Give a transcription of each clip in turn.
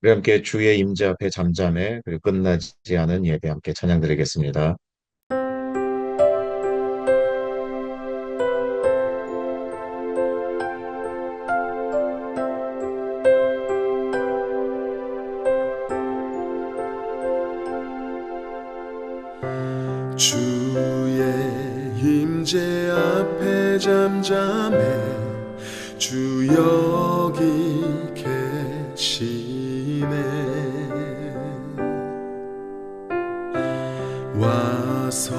우리 함께 주의 임재 앞에 잠잠해 그리고 끝나지 않은 예배 함께 찬양 드리겠습니다. 주의 임재 앞에 잠잠해 주 여기 계시네. 와서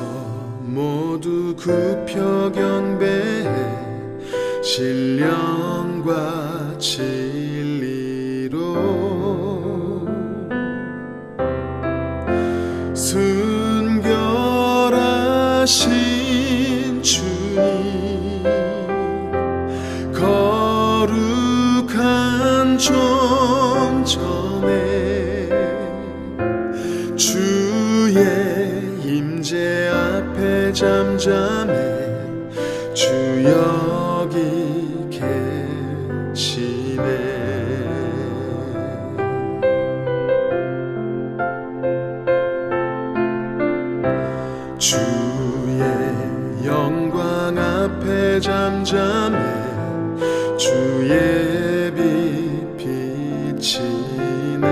모두 굽혀 경배해 신령과 진리로 순결하신 주님 거룩한 존전에 주의 임재 앞에 잠잠해 주 여기 계시네. 주의 영광 앞에 잠잠해 주의 빛 비치네.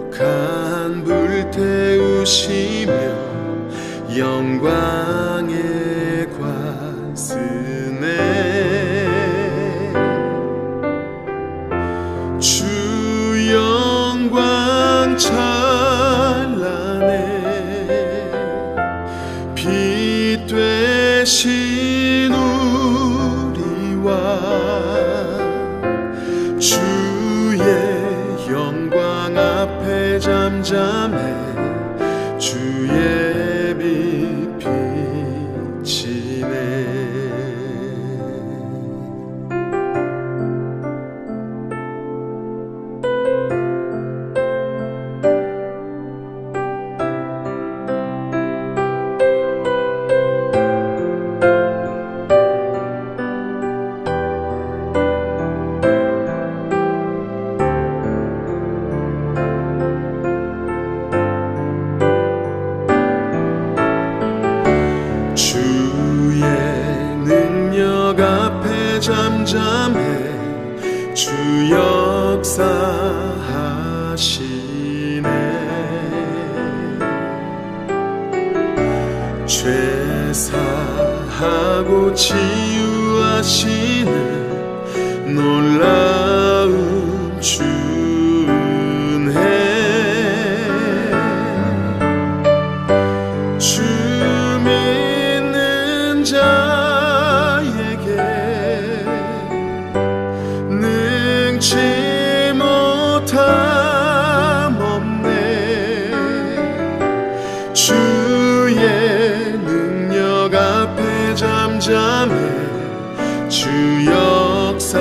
거룩한 불 태우시며 영광의 관스네. 주 영광 찬란해 빛 되신 우리와 주의 영광 앞에 잠잠해 주의 빛 비치네. 주의 능력 앞에 잠잠해 주 역사하시네. 죄 사하고 치유하시는 놀라운 주네. 주 믿는 자에게 능치 못함 없네. 주의 능력 앞에 잠잠해 주 역사하시네.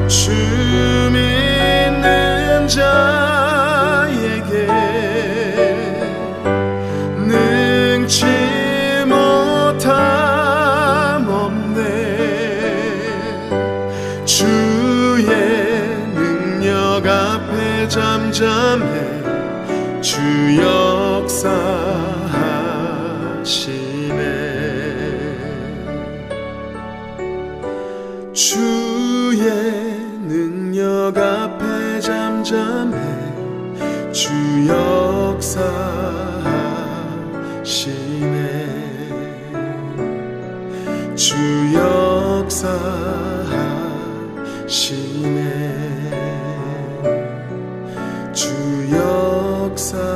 주 믿는 자에게 능치 못함 없네. 주의 능력 앞에 잠잠해 주 역사하시네. 주의 능력 앞에 잠잠해 주 역사하시네. 주 역사하시네. 주 역사하시네.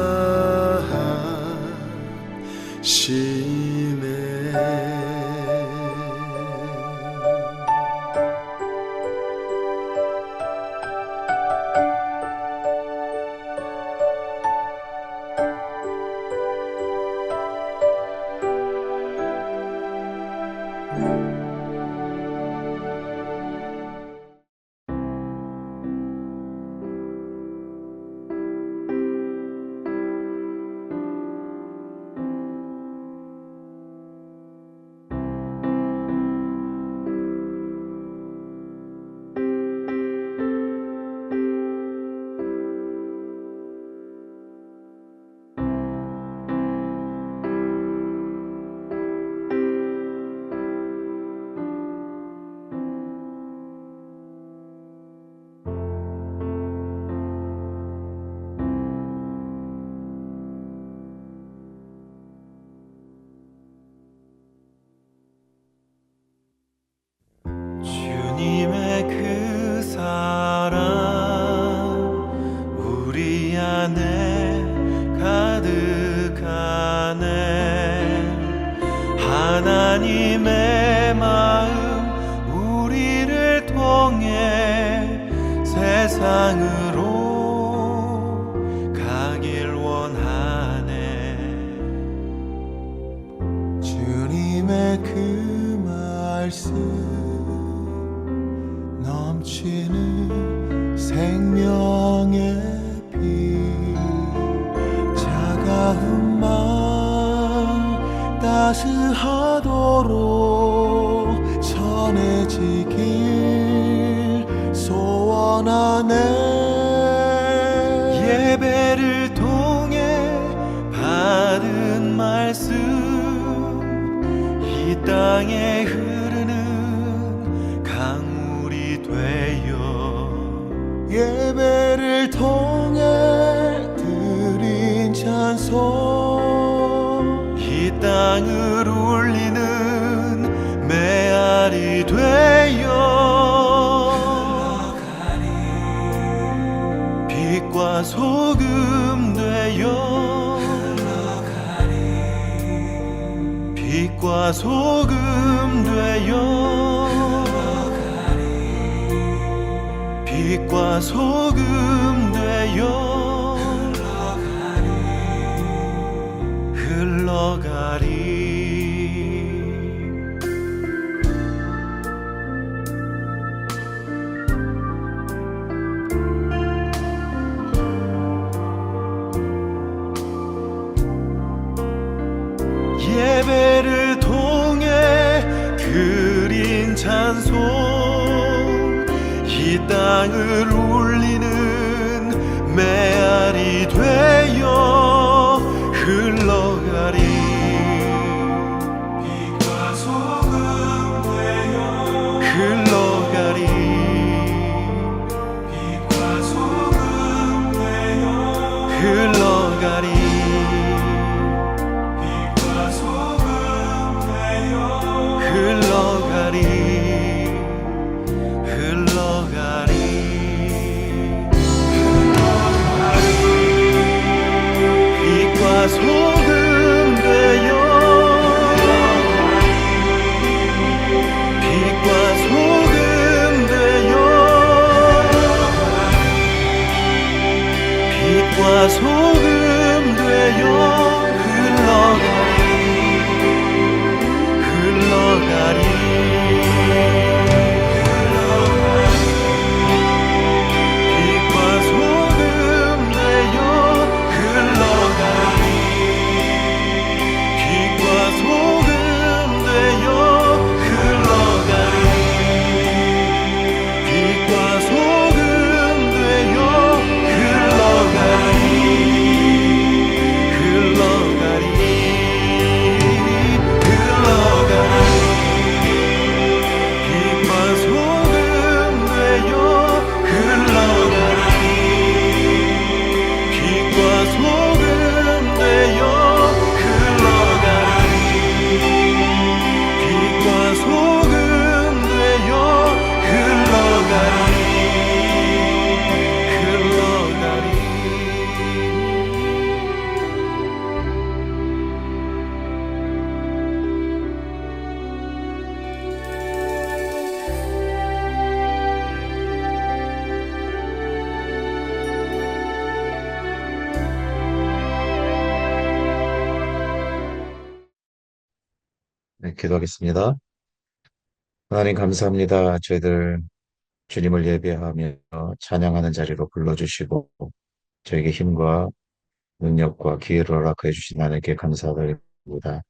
마음 우리를 통해 세상으로 가길 원하네. 주님의 그 말씀 넘치는 생명의 비 차가운 마음 따스하도록 전해지길 소원하네. 예배를 통해 받은 말씀 이 땅에 흐르는 강물이 되어 예배를 통해 드린 찬송 이 땅을 울리는 메아리 되어 빛과 소금 되어 빛과 소금 되어 빛과 소금 되어 흘러가리. 예배를 통해 드린 찬송 이 땅을 울리는 메아리 되어 흘러가리. 빛과 소금 되어 흘러가리. 빛과 소금 되어 흘러가리. 흘러가리. 흘러가리. 빛과 소금 되어 빛과 소금 되어 빛과 소금 되어 흘러가리. 흘러가리. 빛과 소금 되어 흘러가리. 빛과 소금 되어 흘러가리. 빛과 소금 되어 흘러가리. 흘러가리. 네, 기도하겠습니다. 하나님 감사합니다. 저희들 주님을 예배하며 찬양하는 자리로 불러주시고 저에게 힘과 능력과 기회를 허락해 주신 하나님께 감사드립니다.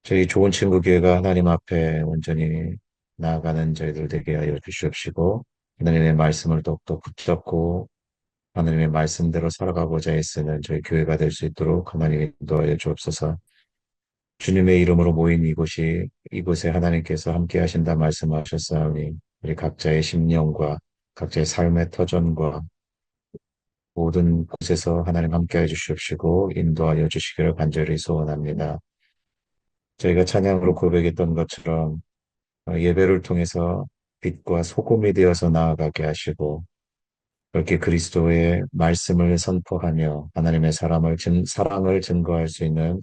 저희 좋은 친구 교회가 하나님 앞에 온전히 나아가는 저희들 되게 하여 주시옵시고 하나님의 말씀을 똑똑 붙잡고 하나님의 말씀대로 살아가고자 애쓰는 저희 교회가 될 수 있도록 하나님 인도하여 주옵소서. 주님의 이름으로 모인 이곳에 하나님께서 함께 하신다 말씀하셨사오니 우리 각자의 심령과 각자의 삶의 터전과 모든 곳에서 하나님 함께 해주시옵시고 인도하여 주시기를 간절히 소원합니다. 저희가 찬양으로 고백했던 것처럼 예배를 통해서 빛과 소금이 되어서 나아가게 하시고 그렇게 그리스도의 말씀을 선포하며 하나님의 사랑을 증거할 수 있는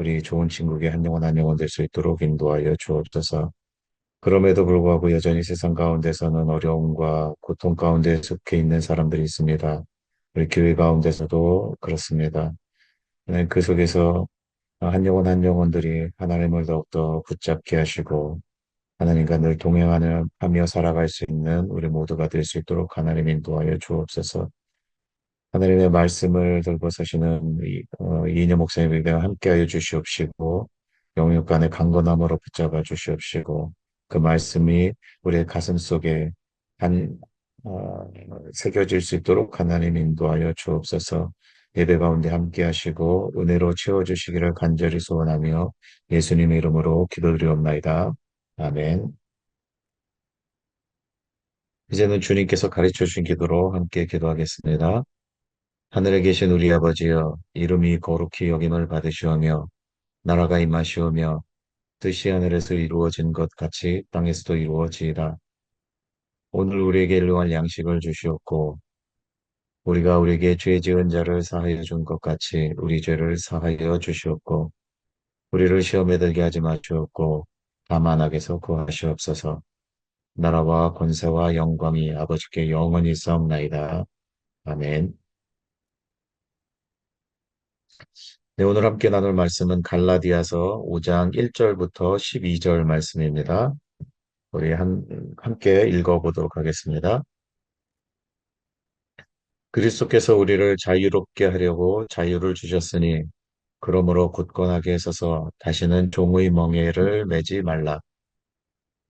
우리 좋은 친구에게 한 영혼 한 영혼 될 수 있도록 인도하여 주옵소서. 그럼에도 불구하고 여전히 세상 가운데서는 어려움과 고통 가운데 속해 있는 사람들이 있습니다. 우리 교회 가운데서도 그렇습니다. 그 속에서 한 영혼 한 영혼들이 하나님을 더욱더 붙잡게 하시고 하나님과 늘 동행하며 살아갈 수 있는 우리 모두가 될 수 있도록 하나님 인도하여 주옵소서. 하나님의 말씀을 들고 서시는 이인영 목사님에게 함께하여 주시옵시고 영육간의 강건함으로 붙잡아 주시옵시고 그 말씀이 우리의 가슴 속에 한 새겨질 수 있도록 하나님 인도하여 주옵소서. 예배 가운데 함께하시고 은혜로 채워주시기를 간절히 소원하며 예수님의 이름으로 기도드리옵나이다. 아멘. 이제는 주님께서 가르쳐 주신 기도로 함께 기도하겠습니다. 하늘에 계신 우리 아버지여, 이름이 거룩히 여김을 받으시오며, 나라가 임하시오며, 뜻이 하늘에서 이루어진 것 같이 땅에서도 이루어지이다. 오늘 우리에게 일용할 양식을 주시옵고, 우리가 우리에게 죄 지은 자를 사하여 준 것 같이 우리 죄를 사하여 주시옵고, 우리를 시험에 들게 하지 마시옵고, 다만 악에서 구하시옵소서. 나라와 권세와 영광이 아버지께 영원히 싸움나이다. 아멘. 네, 오늘 함께 나눌 말씀은 갈라디아서 5장 1절부터 12절 말씀입니다. 우리 함께 읽어보도록 하겠습니다. 그리스도께서 우리를 자유롭게 하려고 자유를 주셨으니 그러므로 굳건하게 서서 다시는 종의 멍에를 매지 말라.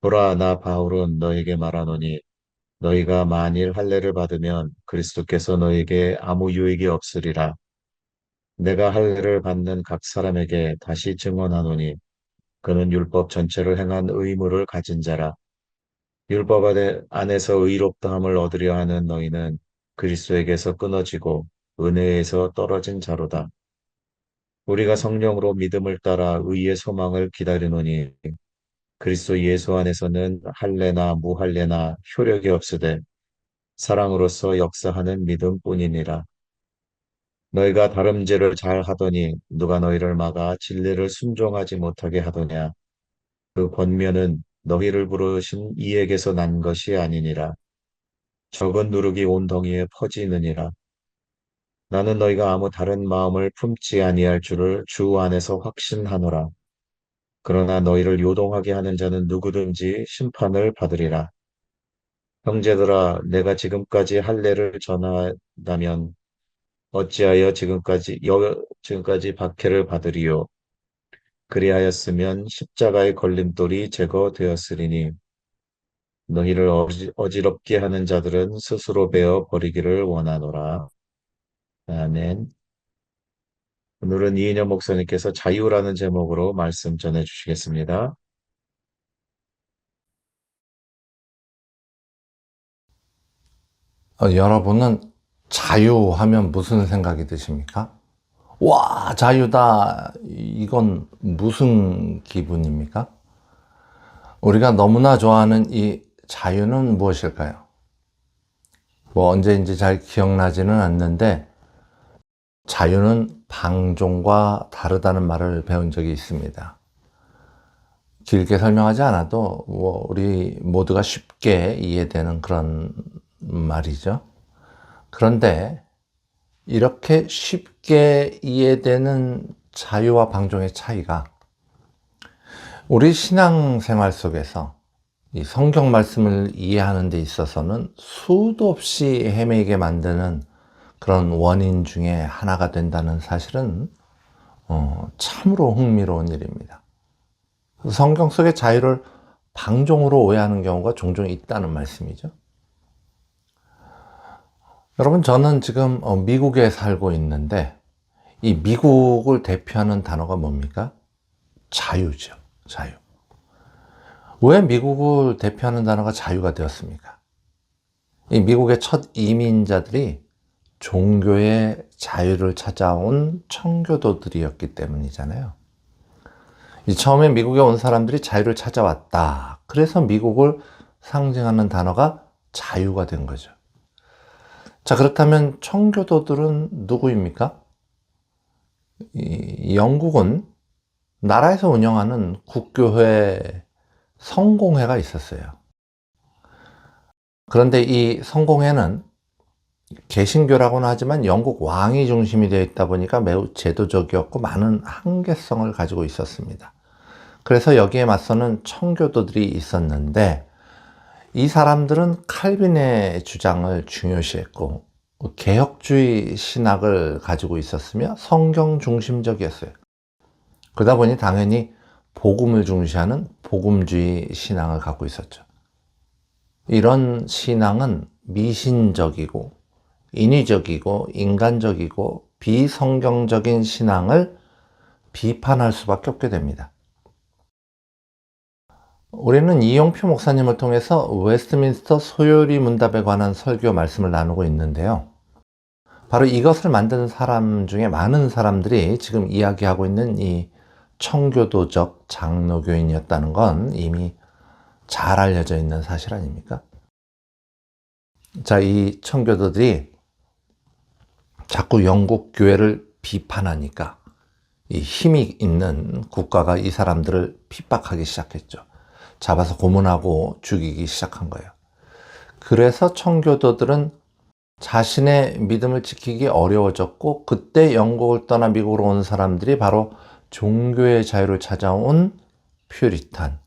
보라, 나 바울은 너에게 말하노니 너희가 만일 할례를 받으면 그리스도께서 너에게 아무 유익이 없으리라. 내가 할례를 받는 각 사람에게 다시 증언하노니 그는 율법 전체를 행한 의무를 가진 자라. 율법 안에서 의롭다함을 얻으려 하는 너희는 그리스도에게서 끊어지고 은혜에서 떨어진 자로다. 우리가 성령으로 믿음을 따라 의의 소망을 기다리노니 그리스도 예수 안에서는 할례나 무할례나 효력이 없으되 사랑으로서 역사하는 믿음뿐이니라. 너희가 다름질을 잘 하더니 누가 너희를 막아 진리를 순종하지 못하게 하더냐. 그 권면은 너희를 부르신 이에게서 난 것이 아니니라. 적은 누룩이 온 덩이에 퍼지느니라. 나는 너희가 아무 다른 마음을 품지 아니할 줄을 주 안에서 확신하노라. 그러나 너희를 요동하게 하는 자는 누구든지 심판을 받으리라. 형제들아, 내가 지금까지 할례를 전하다면 어찌하여 지금까지 박해를 받으리요. 그리하였으면 십자가의 걸림돌이 제거되었으리니 너희를 어지럽게 하는 자들은 스스로 베어 버리기를 원하노라. 아멘. 오늘은 이인영 목사님께서 자유라는 제목으로 말씀 전해 주시겠습니다. 여러분은 자유하면 무슨 생각이 드십니까? 와, 자유다. 이건 무슨 기분입니까? 우리가 너무나 좋아하는 이 자유는 무엇일까요? 언제인지 잘 기억나지는 않는데 자유는 방종과 다르다는 말을 배운 적이 있습니다. 길게 설명하지 않아도 우리 모두가 쉽게 이해되는 그런 말이죠. 그런데 이렇게 쉽게 이해되는 자유와 방종의 차이가 우리 신앙생활 속에서 이 성경 말씀을 이해하는 데 있어서는 수도 없이 헤매게 만드는 그런 원인 중에 하나가 된다는 사실은 참으로 흥미로운 일입니다. 성경 속의 자유를 방종으로 오해하는 경우가 종종 있다는 말씀이죠. 여러분, 저는 지금 미국에 살고 있는데 이 미국을 대표하는 단어가 뭡니까? 자유죠. 자유. 왜 미국을 대표하는 단어가 자유가 되었습니까? 이 미국의 첫 이민자들이 종교의 자유를 찾아온 청교도들이었기 때문이잖아요. 처음에 미국에 온 사람들이 자유를 찾아왔다. 그래서 미국을 상징하는 단어가 자유가 된 거죠. 자, 그렇다면 청교도들은 누구입니까? 영국은 나라에서 운영하는 국교회 성공회가 있었어요. 그런데 이 성공회는 개신교라고는 하지만 영국 왕이 중심이 되어 있다 보니까 매우 제도적이었고 많은 한계성을 가지고 있었습니다. 그래서 여기에 맞서는 청교도들이 있었는데 이 사람들은 칼빈의 주장을 중요시했고 개혁주의 신학을 가지고 있었으며 성경 중심적이었어요. 그러다 보니 당연히 복음을 중시하는 복음주의 신앙을 갖고 있었죠. 이런 신앙은 미신적이고 인위적이고 인간적이고 비성경적인 신앙을 비판할 수밖에 없게 됩니다. 우리는 이용표 목사님을 통해서 웨스트민스터 소요리 문답에 관한 설교 말씀을 나누고 있는데요. 바로 이것을 만든 사람 중에 많은 사람들이 지금 이야기하고 있는 이 청교도적 장로교인이었다는 건 이미 잘 알려져 있는 사실 아닙니까? 자, 이 청교도들이 자꾸 영국 교회를 비판하니까 이 힘이 있는 국가가 이 사람들을 핍박하기 시작했죠. 잡아서 고문하고 죽이기 시작한 거예요. 그래서 청교도들은 자신의 믿음을 지키기 어려워졌고 그때 영국을 떠나 미국으로 온 사람들이 바로 종교의 자유를 찾아온 퓨리탄,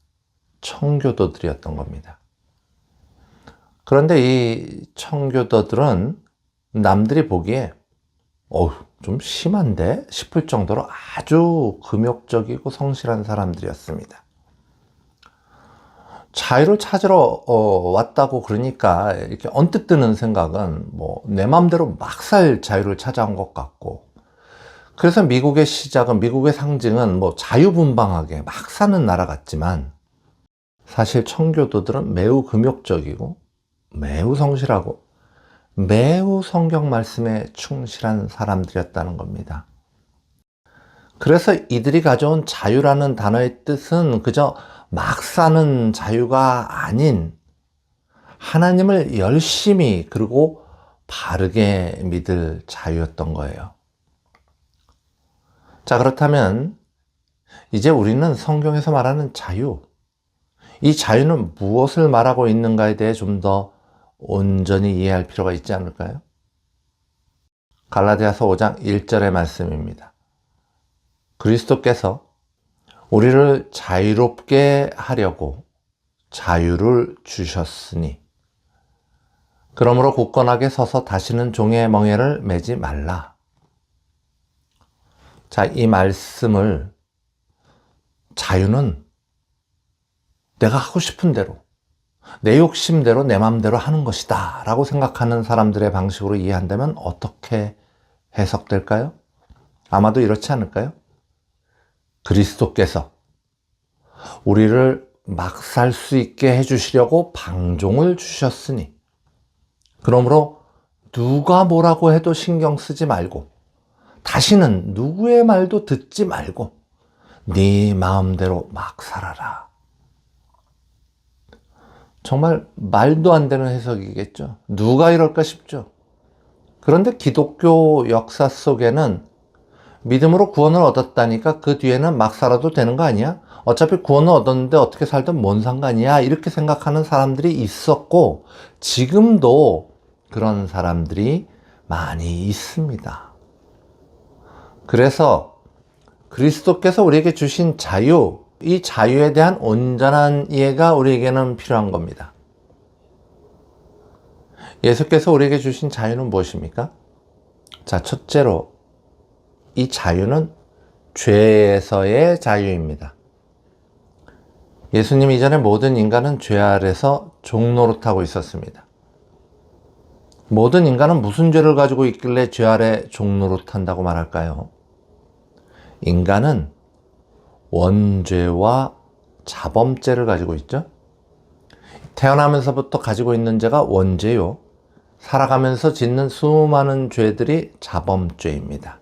청교도들이었던 겁니다. 그런데 이 청교도들은 남들이 보기에 좀 심한데 싶을 정도로 아주 금욕적이고 성실한 사람들이었습니다. 자유를 찾으러 왔다고 그러니까 이렇게 언뜻 드는 생각은 내 마음대로 막 살 자유를 찾아온 것 같고, 그래서 미국의 시작은, 미국의 상징은 자유분방하게 막 사는 나라 같지만 사실 청교도들은 매우 금욕적이고 매우 성실하고 매우 성경 말씀에 충실한 사람들이었다는 겁니다. 그래서 이들이 가져온 자유라는 단어의 뜻은 그저 막 사는 자유가 아닌 하나님을 열심히 그리고 바르게 믿을 자유였던 거예요. 자, 그렇다면 이제 우리는 성경에서 말하는 자유, 이 자유는 무엇을 말하고 있는가에 대해 좀 더 온전히 이해할 필요가 있지 않을까요? 갈라디아서 5장 1절의 말씀입니다. 그리스도께서 우리를 자유롭게 하려고 자유를 주셨으니 그러므로 굳건하게 서서 다시는 종의 멍에를 매지 말라. 자, 이 말씀을 자유는 내가 하고 싶은 대로 내 욕심대로 내 마음대로 하는 것이다 라고 생각하는 사람들의 방식으로 이해한다면 어떻게 해석될까요? 아마도 이렇지 않을까요? 그리스도께서 우리를 막 살 수 있게 해주시려고 방종을 주셨으니 그러므로 누가 뭐라고 해도 신경 쓰지 말고 다시는 누구의 말도 듣지 말고 네 마음대로 막 살아라. 정말 말도 안 되는 해석이겠죠. 누가 이럴까 싶죠. 그런데 기독교 역사 속에는 믿음으로 구원을 얻었다니까 그 뒤에는 막 살아도 되는 거 아니야? 어차피 구원을 얻었는데 어떻게 살든 뭔 상관이야? 이렇게 생각하는 사람들이 있었고 지금도 그런 사람들이 많이 있습니다. 그래서 그리스도께서 우리에게 주신 자유, 이 자유에 대한 온전한 이해가 우리에게는 필요한 겁니다. 예수께서 우리에게 주신 자유는 무엇입니까? 자, 첫째로 이 자유는 죄에서의 자유입니다. 예수님 이전에 모든 인간은 죄 아래서 종노릇하고 있었습니다. 모든 인간은 무슨 죄를 가지고 있길래 죄 아래 종노릇한다고 말할까요? 인간은 원죄와 자범죄를 가지고 있죠. 태어나면서부터 가지고 있는 죄가 원죄요. 살아가면서 짓는 수많은 죄들이 자범죄입니다.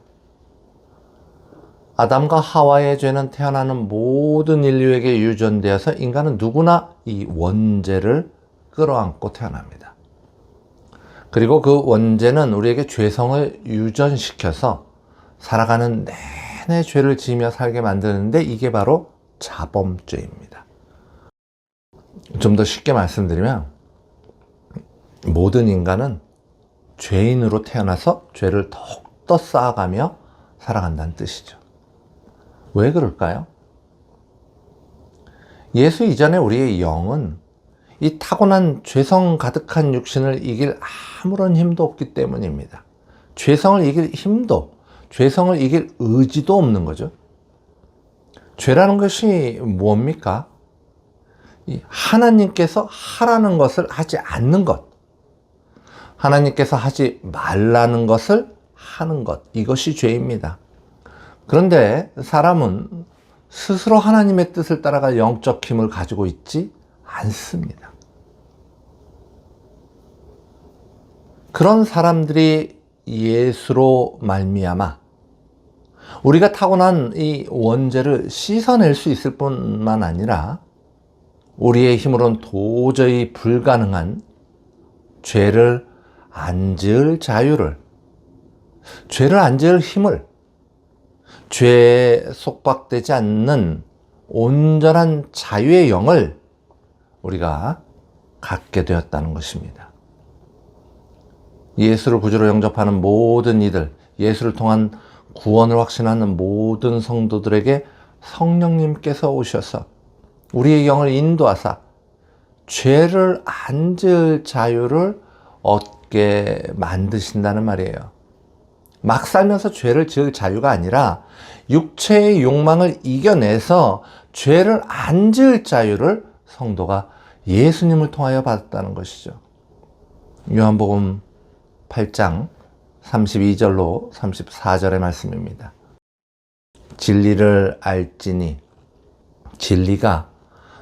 아담과 하와의 죄는 태어나는 모든 인류에게 유전되어서 인간은 누구나 이 원죄를 끌어안고 태어납니다. 그리고 그 원죄는 우리에게 죄성을 유전시켜서 살아가는 내내 죄를 지으며 살게 만드는데 이게 바로 자범죄입니다. 좀 더 쉽게 말씀드리면 모든 인간은 죄인으로 태어나서 죄를 더욱더 쌓아가며 살아간다는 뜻이죠. 왜 그럴까요? 예수 이전에 우리의 영은 이 타고난 죄성 가득한 육신을 이길 아무런 힘도 없기 때문입니다. 죄성을 이길 힘도, 죄성을 이길 의지도 없는 거죠. 죄라는 것이 뭡니까? 하나님께서 하라는 것을 하지 않는 것, 하나님께서 하지 말라는 것을 하는 것, 이것이 죄입니다. 그런데 사람은 스스로 하나님의 뜻을 따라갈 영적 힘을 가지고 있지 않습니다. 그런 사람들이 예수로 말미암아 우리가 타고난 이 원죄를 씻어낼 수 있을 뿐만 아니라 우리의 힘으로는 도저히 불가능한 죄를 안 지을 자유를, 죄를 안 지을 힘을, 죄에 속박되지 않는 온전한 자유의 영을 우리가 갖게 되었다는 것입니다. 예수를 구주로 영접하는 모든 이들, 예수를 통한 구원을 확신하는 모든 성도들에게 성령님께서 오셔서 우리의 영을 인도하사 죄를 안 지을 자유를 얻게 만드신다는 말이에요. 막 살면서 죄를 지을 자유가 아니라 육체의 욕망을 이겨내서 죄를 안 지을 자유를 성도가 예수님을 통하여 받았다는 것이죠. 요한복음 8장 32절로 34절의 말씀입니다. 진리를 알지니 진리가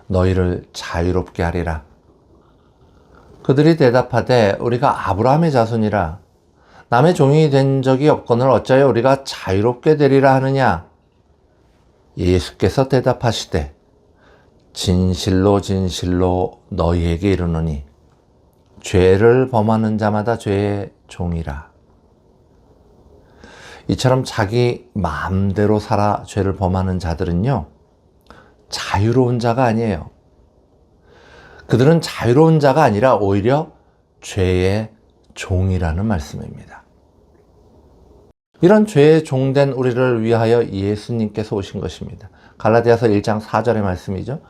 너희를 자유롭게 하리라. 그들이 대답하되 우리가 아브라함의 자손이라 남의 종이 된 적이 없거늘 어찌하여 우리가 자유롭게 되리라 하느냐. 예수께서 대답하시되 진실로 진실로 너희에게 이르노니 죄를 범하는 자마다 죄의 종이라. 이처럼 자기 마음대로 살아 죄를 범하는 자들은요, 자유로운 자가 아니에요. 그들은 자유로운 자가 아니라 오히려 죄의 종이라는 말씀입니다. 이런 죄의 종된 우리를 위하여 예수님께서 오신 것입니다. 갈라디아서 1장 4절의 말씀이죠.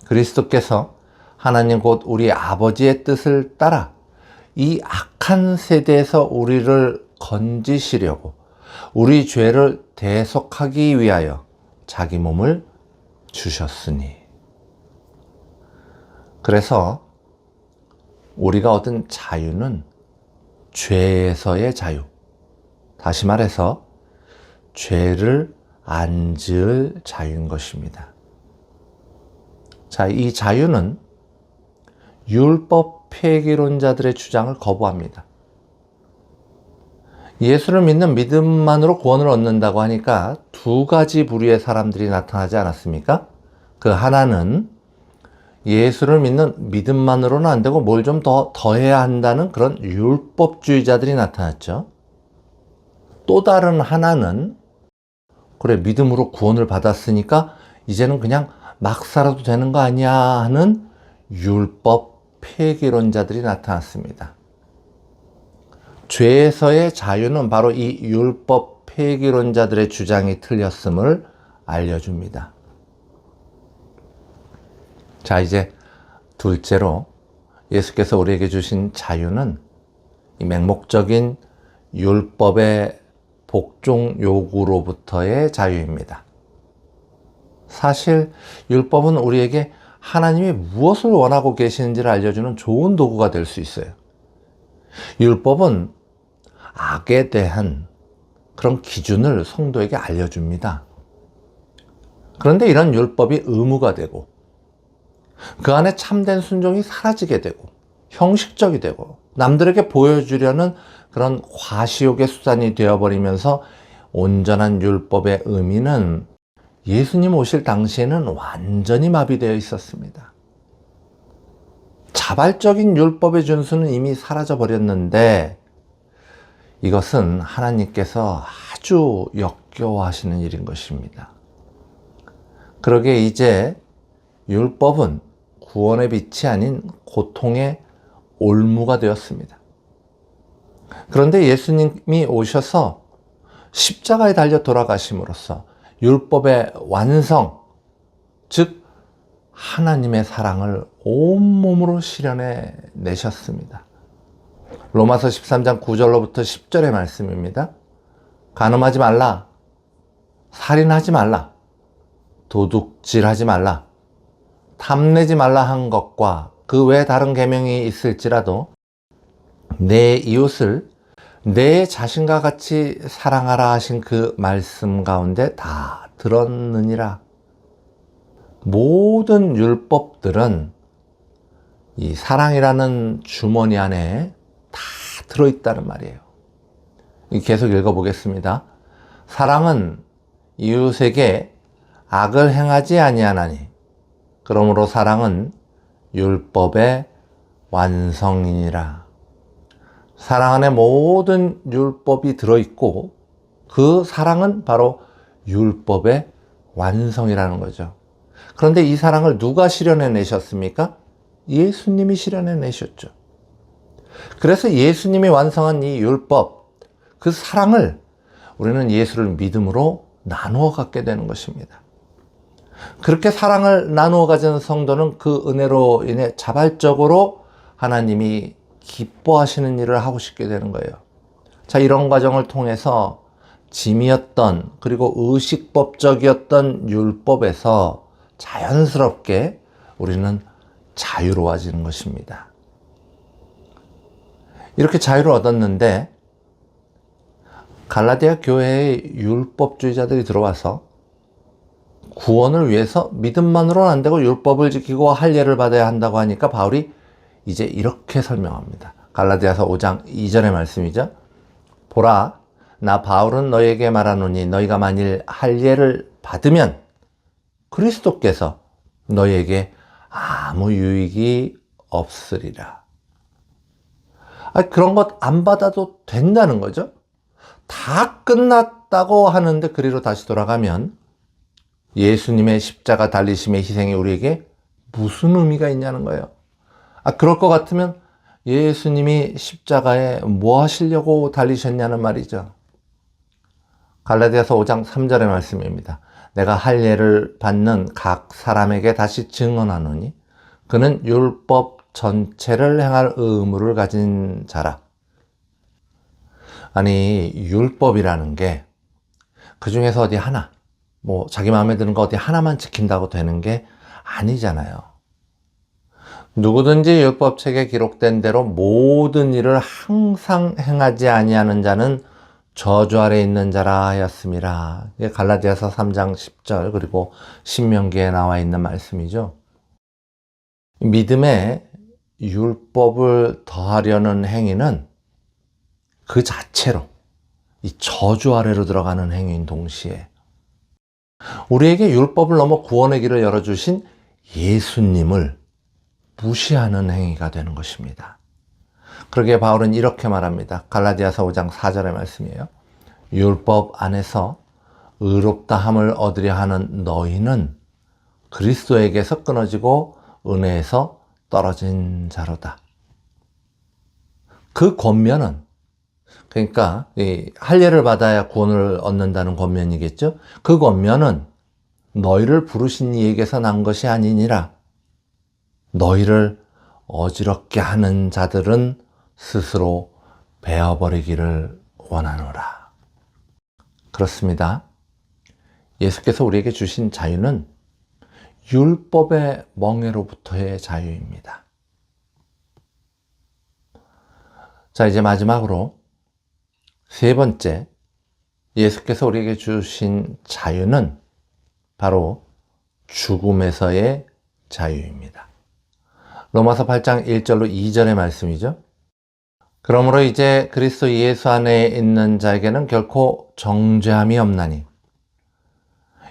그리스도께서 하나님 곧 우리 아버지의 뜻을 따라 이 악한 세대에서 우리를 건지시려고 우리 죄를 대속하기 위하여 자기 몸을 주셨으니. 그래서 우리가 얻은 자유는 죄에서의 자유, 다시 말해서 죄를 안 지을 자유인 것입니다. 자, 이 자유는 율법 폐기론자들의 주장을 거부합니다. 예수를 믿는 믿음만으로 구원을 얻는다고 하니까 두 가지 부류의 사람들이 나타나지 않았습니까? 그 하나는 예수를 믿는 믿음만으로는 안 되고 뭘 좀 더해야 한다는 그런 율법주의자들이 나타났죠. 또 다른 하나는 그래, 믿음으로 구원을 받았으니까 이제는 그냥 막 살아도 되는 거 아니야 하는 율법 폐기론자들이 나타났습니다. 죄에서의 자유는 바로 이 율법 폐기론자들의 주장이 틀렸음을 알려줍니다. 자, 이제 둘째로 예수께서 우리에게 주신 자유는 이 맹목적인 율법의 복종 요구로부터의 자유입니다. 사실 율법은 우리에게 하나님이 무엇을 원하고 계시는지를 알려주는 좋은 도구가 될 수 있어요. 율법은 악에 대한 그런 기준을 성도에게 알려줍니다. 그런데 이런 율법이 의무가 되고 그 안에 참된 순종이 사라지게 되고 형식적이 되고 남들에게 보여주려는 그런 과시욕의 수단이 되어버리면서 온전한 율법의 의미는 예수님 오실 당시에는 완전히 마비되어 있었습니다. 자발적인 율법의 준수는 이미 사라져 버렸는데 이것은 하나님께서 아주 역겨워하시는 일인 것입니다. 그러게 이제 율법은 구원의 빛이 아닌 고통의 올무가 되었습니다. 그런데 예수님이 오셔서 십자가에 달려 돌아가심으로써 율법의 완성, 즉 하나님의 사랑을 온몸으로 실현해 내셨습니다. 로마서 13장 9절로부터 10절의 말씀입니다. 간음하지 말라, 살인하지 말라, 도둑질하지 말라, 탐내지 말라 한 것과 그 외 다른 계명이 있을지라도 내 이웃을 내 자신과 같이 사랑하라 하신 그 말씀 가운데 다 들었느니라. 모든 율법들은 이 사랑이라는 주머니 안에 다 들어있다는 말이에요. 계속 읽어보겠습니다. 사랑은 이웃에게 악을 행하지 아니하나니 그러므로 사랑은 율법의 완성이니라. 사랑 안에 모든 율법이 들어있고 그 사랑은 바로 율법의 완성이라는 거죠. 그런데 이 사랑을 누가 실현해 내셨습니까? 예수님이 실현해 내셨죠. 그래서 예수님이 완성한 이 율법, 그 사랑을 우리는 예수를 믿음으로 나누어 갖게 되는 것입니다. 그렇게 사랑을 나누어 가진 성도는 그 은혜로 인해 자발적으로 하나님이 기뻐하시는 일을 하고 싶게 되는 거예요. 자, 이런 과정을 통해서 짐이었던 그리고 의식법적이었던 율법에서 자연스럽게 우리는 자유로워지는 것입니다. 이렇게 자유를 얻었는데 갈라디아 교회에 율법주의자들이 들어와서 구원을 위해서 믿음만으로는 안 되고 율법을 지키고 할례를 받아야 한다고 하니까 바울이 이제 이렇게 설명합니다. 갈라디아서 5장 2절의 말씀이죠. 보라, 나 바울은 너희에게 말하노니 너희가 만일 할례를 받으면 그리스도께서 너희에게 아무 유익이 없으리라. 그런 것 안 받아도 된다는 거죠. 다 끝났다고 하는데 그리로 다시 돌아가면 예수님의 십자가 달리심의 희생이 우리에게 무슨 의미가 있냐는 거예요. 그럴 것 같으면 예수님이 십자가에 뭐 하시려고 달리셨냐는 말이죠. 갈라디아서 5장 3절의 말씀입니다. 내가 할례를 받는 각 사람에게 다시 증언하노니 그는 율법 전체를 행할 의무를 가진 자라. 아니, 율법이라는 게 그 중에서 어디 하나, 자기 마음에 드는 거 어디 하나만 지킨다고 되는 게 아니잖아요. 누구든지 율법책에 기록된 대로 모든 일을 항상 행하지 아니하는 자는 저주 아래 있는 자라 하였음이라. 이게 갈라디아서 3장 10절 그리고 신명기에 나와 있는 말씀이죠. 믿음에 율법을 더하려는 행위는 그 자체로 이 저주 아래로 들어가는 행위인 동시에 우리에게 율법을 넘어 구원의 길을 열어주신 예수님을 무시하는 행위가 되는 것입니다. 그러기에 바울은 이렇게 말합니다. 갈라디아서 5장 4절의 말씀이에요. 율법 안에서 의롭다함을 얻으려 하는 너희는 그리스도에게서 끊어지고 은혜에서 떨어진 자로다. 그 권면은, 그러니까 할례를 받아야 구원을 얻는다는 권면이겠죠. 그 권면은 너희를 부르신 이에게서 난 것이 아니니라. 너희를 어지럽게 하는 자들은 스스로 베어버리기를 원하노라. 그렇습니다. 예수께서 우리에게 주신 자유는 율법의 멍에로부터의 자유입니다. 자, 이제 마지막으로 세 번째, 예수께서 우리에게 주신 자유는 바로 죽음에서의 자유입니다. 로마서 8장 1절로 2절의 말씀이죠. 그러므로 이제 그리스도 예수 안에 있는 자에게는 결코 정죄함이 없나니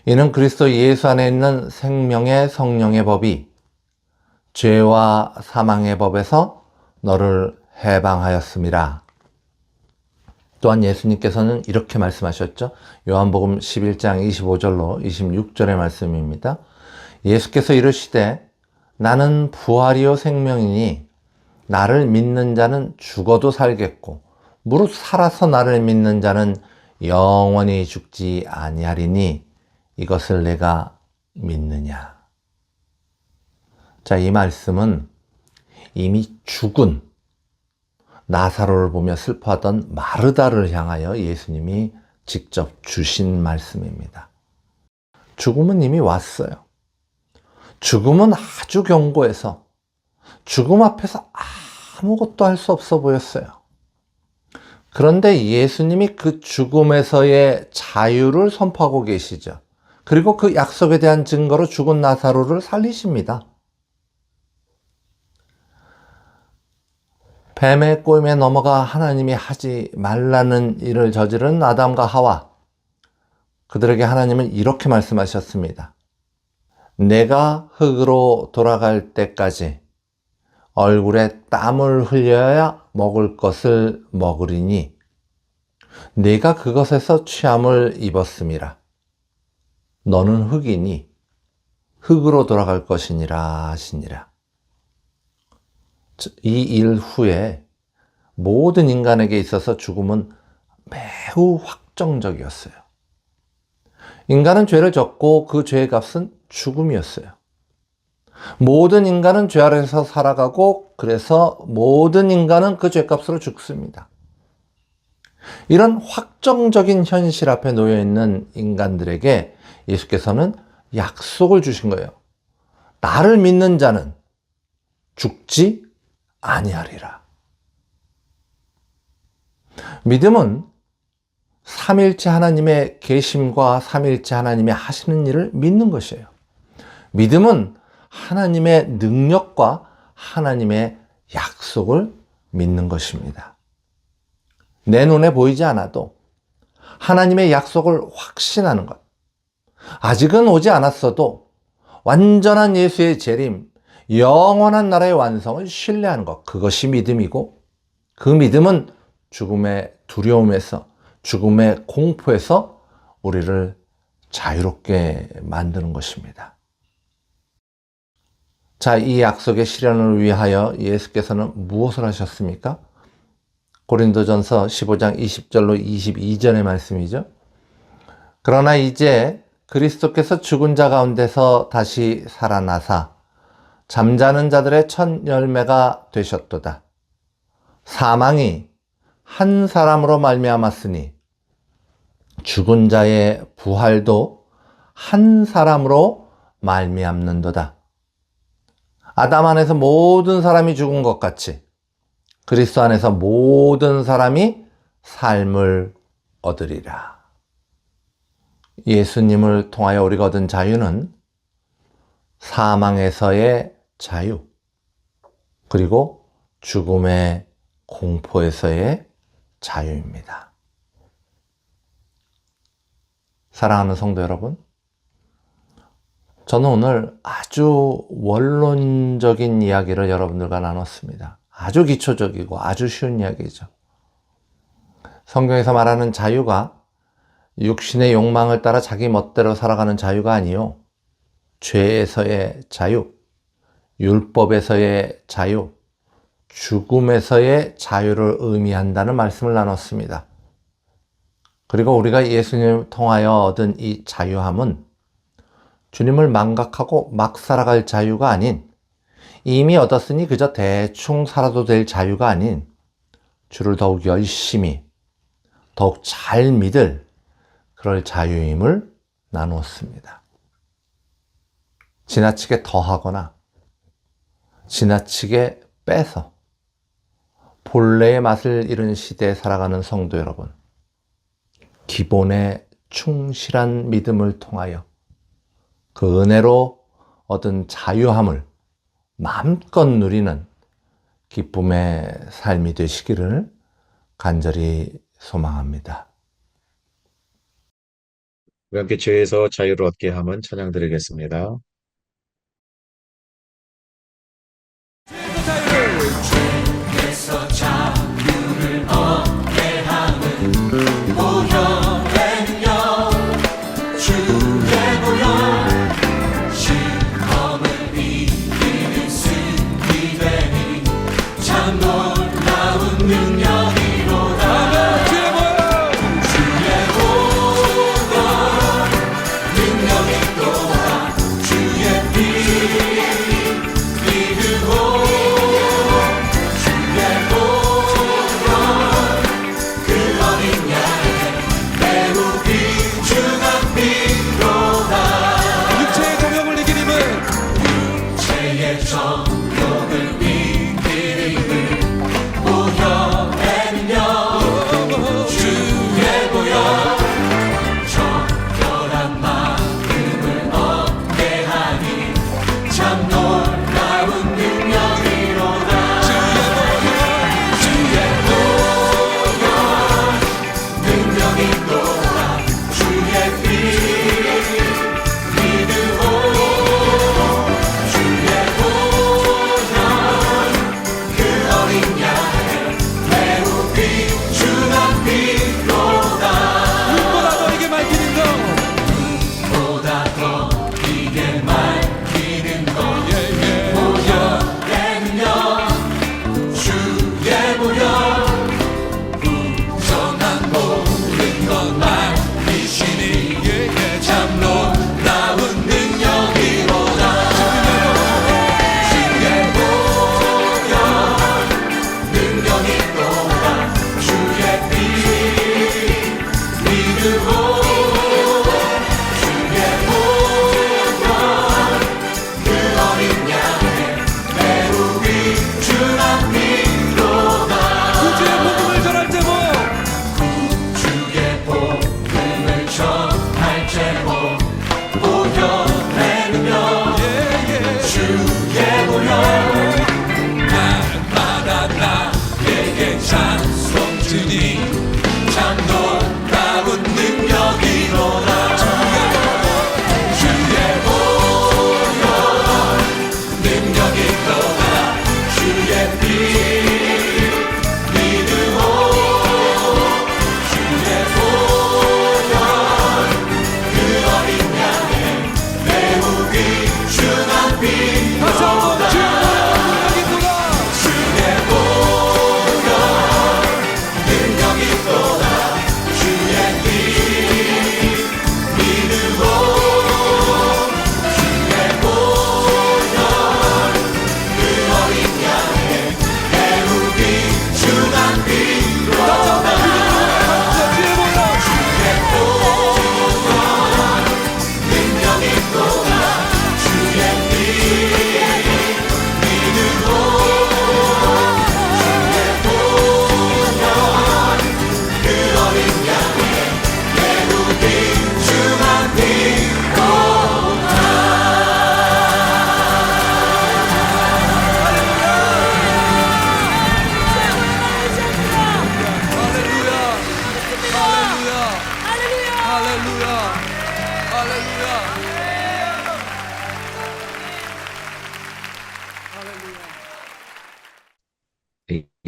이는 그리스도 예수 안에 있는 생명의 성령의 법이 죄와 사망의 법에서 너를 해방하였음이라. 또한 예수님께서는 이렇게 말씀하셨죠. 요한복음 11장 25절로 26절의 말씀입니다. 예수께서 이르시되 나는 부활이요 생명이니 나를 믿는 자는 죽어도 살겠고 무릇 살아서 나를 믿는 자는 영원히 죽지 아니하리니 이것을 내가 믿느냐. 자, 이 말씀은 이미 죽은 나사로를 보며 슬퍼하던 마르다를 향하여 예수님이 직접 주신 말씀입니다. 죽음은 이미 왔어요. 죽음은 아주 견고해서 죽음 앞에서 아무것도 할 수 없어 보였어요. 그런데 예수님이 그 죽음에서의 자유를 선포하고 계시죠. 그리고 그 약속에 대한 증거로 죽은 나사로를 살리십니다. 뱀의 꼬임에 넘어가 하나님이 하지 말라는 일을 저지른 아담과 하와, 그들에게 하나님은 이렇게 말씀하셨습니다. 내가 흙으로 돌아갈 때까지 얼굴에 땀을 흘려야 먹을 것을 먹으리니 내가 그것에서 취함을 입었음이라. 너는 흙이니 흙으로 돌아갈 것이니라 하시니라. 이 일 후에 모든 인간에게 있어서 죽음은 매우 확정적이었어요. 인간은 죄를 졌고 그 죄의 값은 죽음이었어요. 모든 인간은 죄 아래서 살아가고 그래서 모든 인간은 그 죄값으로 죽습니다. 이런 확정적인 현실 앞에 놓여있는 인간들에게 예수께서는 약속을 주신 거예요. 나를 믿는 자는 죽지 아니하리라. 믿음은 삼일체 하나님의 계심과 삼일체 하나님의 하시는 일을 믿는 것이에요. 믿음은 하나님의 능력과 하나님의 약속을 믿는 것입니다. 내 눈에 보이지 않아도 하나님의 약속을 확신하는 것. 아직은 오지 않았어도 완전한 예수의 재림, 영원한 나라의 완성을 신뢰하는 것. 그것이 믿음이고 그 믿음은 죽음의 두려움에서, 죽음의 공포에서 우리를 자유롭게 만드는 것입니다. 자, 이 약속의 실현을 위하여 예수께서는 무엇을 하셨습니까? 고린도전서 15장 20절로 22절의 말씀이죠. 그러나 이제 그리스도께서 죽은 자 가운데서 다시 살아나사 잠자는 자들의 첫 열매가 되셨도다. 사망이 한 사람으로 말미암았으니 죽은 자의 부활도 한 사람으로 말미암는도다. 아담 안에서 모든 사람이 죽은 것 같이 그리스도 안에서 모든 사람이 삶을 얻으리라. 예수님을 통하여 우리가 얻은 자유는 사망에서의 자유, 그리고 죽음의 공포에서의 자유입니다. 사랑하는 성도 여러분, 저는 오늘 아주 원론적인 이야기를 여러분들과 나눴습니다. 아주 기초적이고 아주 쉬운 이야기죠. 성경에서 말하는 자유가 육신의 욕망을 따라 자기 멋대로 살아가는 자유가 아니요, 죄에서의 자유, 율법에서의 자유, 죽음에서의 자유를 의미한다는 말씀을 나눴습니다. 그리고 우리가 예수님을 통하여 얻은 이 자유함은 주님을 망각하고 막 살아갈 자유가 아닌, 이미 얻었으니 그저 대충 살아도 될 자유가 아닌, 주를 더욱 열심히, 더욱 잘 믿을 그럴 자유임을 나누었습니다. 지나치게 더하거나 지나치게 빼서 본래의 맛을 잃은 시대에 살아가는 성도 여러분, 기본에 충실한 믿음을 통하여 그 은혜로 얻은 자유함을 마음껏 누리는 기쁨의 삶이 되시기를 간절히 소망합니다. 우리 함께 죄에서 자유를 얻게 함은 찬양 드리겠습니다. 자유를 주께서 자유를 얻게 하는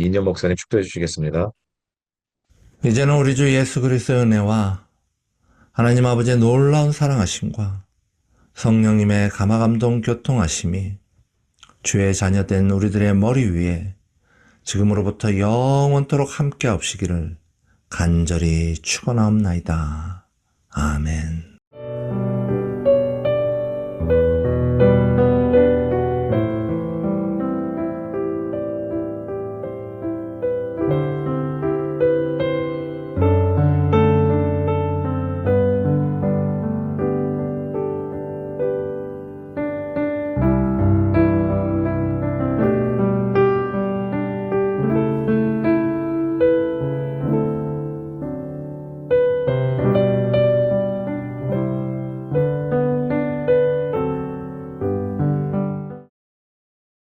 이인년 목사님 축도해 주시겠습니다. 이제는 우리 주 예수 그리스도의 은혜와 하나님 아버지의 놀라운 사랑하심과 성령님의 감화감동 교통하심이 주의 자녀된 우리들의 머리 위에 지금으로부터 영원토록 함께 없시기를 간절히 축원하옵나이다. 아멘.